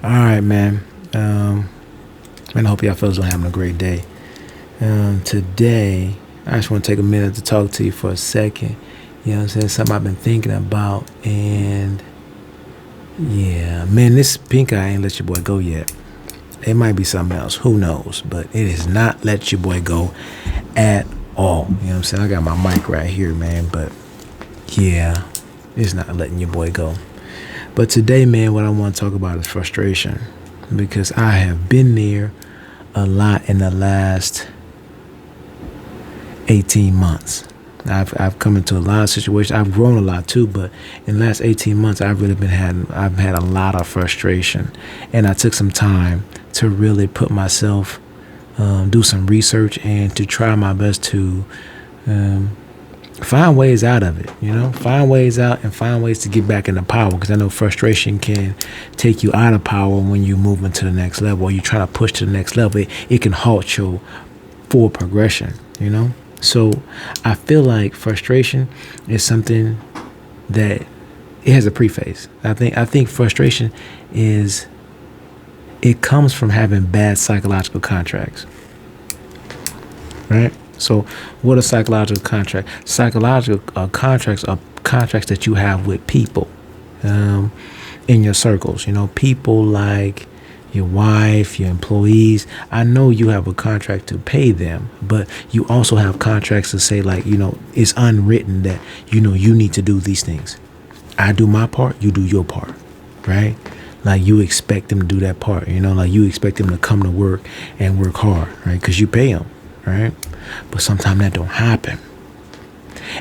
All right, man. And I hope y'all fellas are having a great day. Today, I just want to take a minute to talk to you for a second. You know what I'm saying? Something I've been thinking about. And yeah, man, this pink eye ain't let your boy go yet. It might be something else. Who knows? But it has not let your boy go at all. You know what I'm saying? I got my mic right here, man. But yeah, it's not letting your boy go. But today, man, what I want to talk about is frustration, because I have been there a lot in the last 18 months. I've come into a lot of situations. I've grown a lot too, but in the last 18 months, I've had a lot of frustration, and I took some time to really put myself, do some research, and to try my best to find ways out of it. Find ways out and find ways to get back into power, because I know frustration can take you out of power when you move into the next level, or you try to push to the next level. It can halt your forward progression. So I feel like frustration is something that it has a preface. I think frustration is, it comes from having bad psychological contracts, right? So what are psychological contracts? Psychological contracts are contracts that you have with people in your circles. People like your wife, your employees. I know you have a contract to pay them, but you also have contracts to say, like, it's unwritten that, you need to do these things. I do my part, you do your part, right? Like, you expect them to do that part, like you expect them to come to work and work hard, right? Because you pay them, right? But sometimes that don't happen.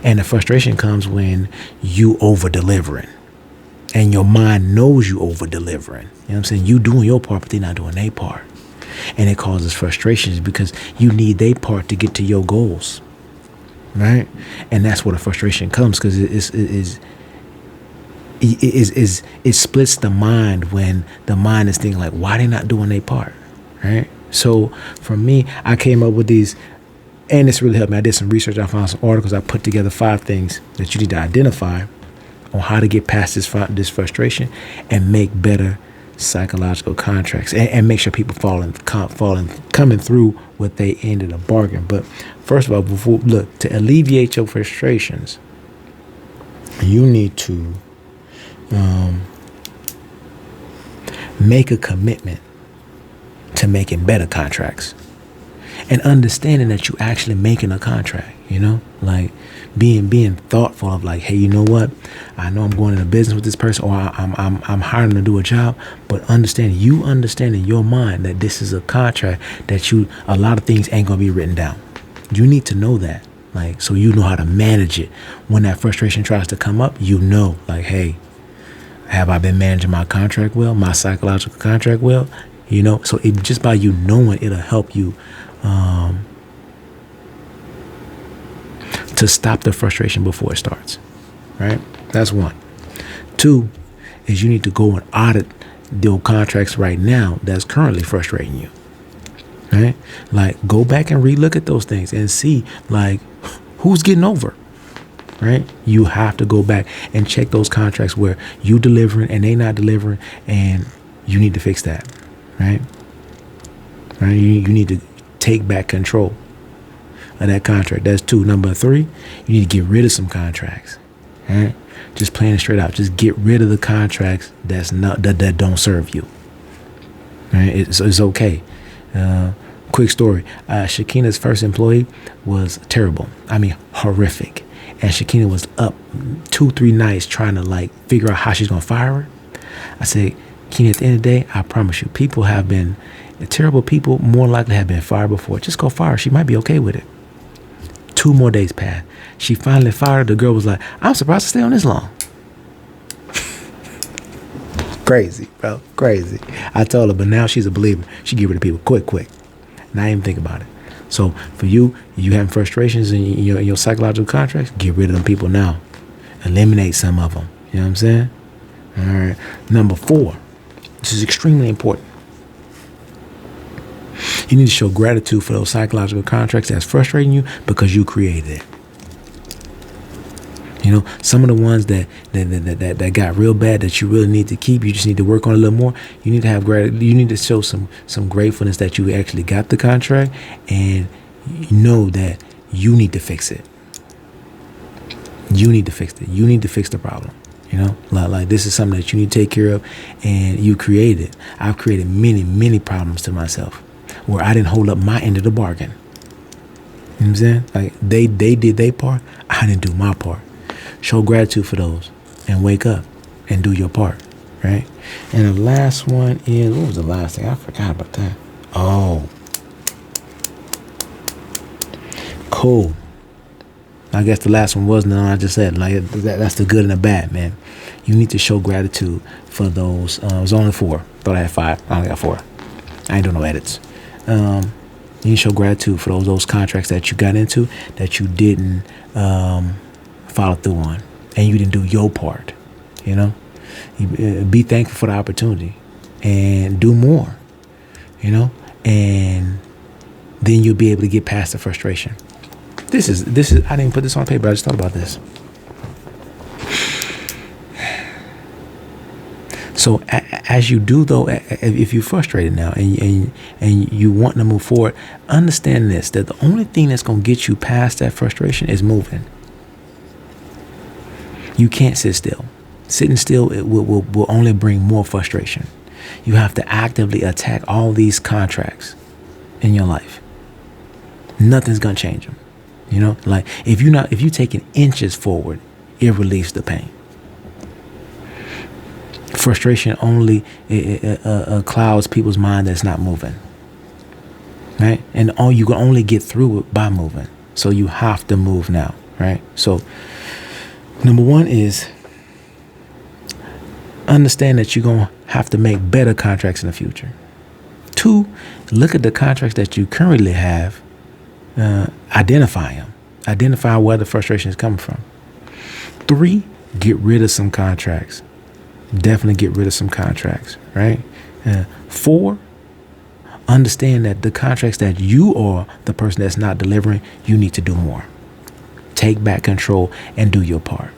And the frustration comes when you over delivering, and your mind knows you over delivering. You know what I'm saying? You doing your part, but they're not doing their part. And it causes frustrations because you need their part to get to your goals, right? And that's where the frustration comes, because it splits the mind when the mind is thinking like, why they not doing their part, right? So for me, I came up with these, and this really helped me. I did some research. I found some articles. I put together 5 things that you need to identify on how to get past this frustration and make better psychological contracts, and make sure people coming through what they ended up bargain. But first of all, to alleviate your frustrations, you need to make a commitment to making better contracts, and understanding that you actually making a contract. Like being thoughtful of, like, hey, you know what? I know I'm going into business with this person, or I'm hiring them to do a job, but understand in your mind that this is a contract, that a lot of things ain't gonna be written down. You need to know that, like, so you know how to manage it when that frustration tries to come up. Like, hey, have I been managing my contract well, my psychological contract well? So just by you knowing, it'll help you to stop the frustration before it starts, right? That's 1. 2 is you need to go and audit those contracts right now that's currently frustrating you, right? Like, go back and relook at those things and see, like, who's getting over, right? You have to go back and check those contracts where you delivering and they not delivering, and you need to fix that, right? Right? You need to take back control of that contract. That's 2. Number 3, you need to get rid of some contracts. Right? Just playing it straight out. Just get rid of the contracts that don't serve you. Right? It's okay. Quick story. Shakina's first employee was terrible. I mean, horrific. And Shakina was up 2-3 nights trying to, like, figure out how she's gonna fire her. I said, Kina, at the end of the day, I promise you, terrible people more likely have been fired before. Just go fire her. She might be okay with it. 2 more days passed. She finally fired her. The girl was like, I'm surprised to stay on this long. Crazy, bro. Crazy. I told her, but now she's a believer. She get rid of people quick. Not even think about it. So for you having frustrations in your psychological contracts, get rid of them people now. Eliminate some of them. You know what I'm saying? All right. Number 4. This is extremely important. You need to show gratitude for those psychological contracts that's frustrating you, because you created it. You Some of the ones that got real bad that you really need to keep, you just need to work on a little more. You need to have you need to show some gratefulness that you actually got the contract, and you know that you need to fix it. You need to fix it. You need to fix the problem. Like this is something that you need to take care of, and you created. I've created many problems to myself where I didn't hold up my end of the bargain. You know what I'm saying? Like they did their part, I didn't do my part. Show gratitude for those and wake up and do your part, right? And the last one is, what was the last thing? I forgot about that. Oh, cool. I guess the last one was none. I just said, like, that's the good and the bad, man. You need to show gratitude for those. It was only 4. Thought I had 5. I only got 4. I ain't doing no edits. You need to show gratitude for those contracts that you got into that you didn't follow through on, and you didn't do your part. Be thankful for the opportunity and do more. And then you'll be able to get past the frustration. This is I didn't put this on paper. I just thought about this. So as you do, though, if you're frustrated now and you want to move forward, understand this, that the only thing that's going to get you past that frustration is moving. You can't sit still. Sitting still, it will only bring more frustration. You have to actively attack all these contracts in your life. Nothing's going to change them. Like if you're taking inches forward, it relieves the pain. Frustration only clouds people's mind that's not moving, right? And you can only get through it by moving. So you have to move now, right? So number 1 is understand that you're gonna have to make better contracts in the future. 2, look at the contracts that you currently have. Identify them. Identify where the frustration is coming from. 3, get rid of some contracts. Definitely get rid of some contracts, right? 4, understand that the contracts that you are the person that's not delivering, you need to do more. Take back control and do your part.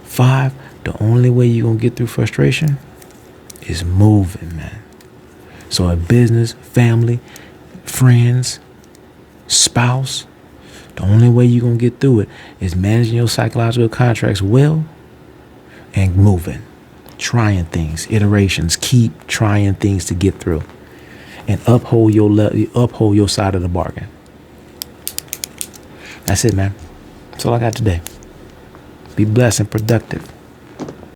5, the only way you're going to get through frustration is moving, man. So a business, family, friends, spouse, the only way you're going to get through it is managing your psychological contracts well and moving. Trying things, iterations, keep trying things to get through, and uphold your side of the bargain. That's it, man. That's all I got today. Be blessed and productive.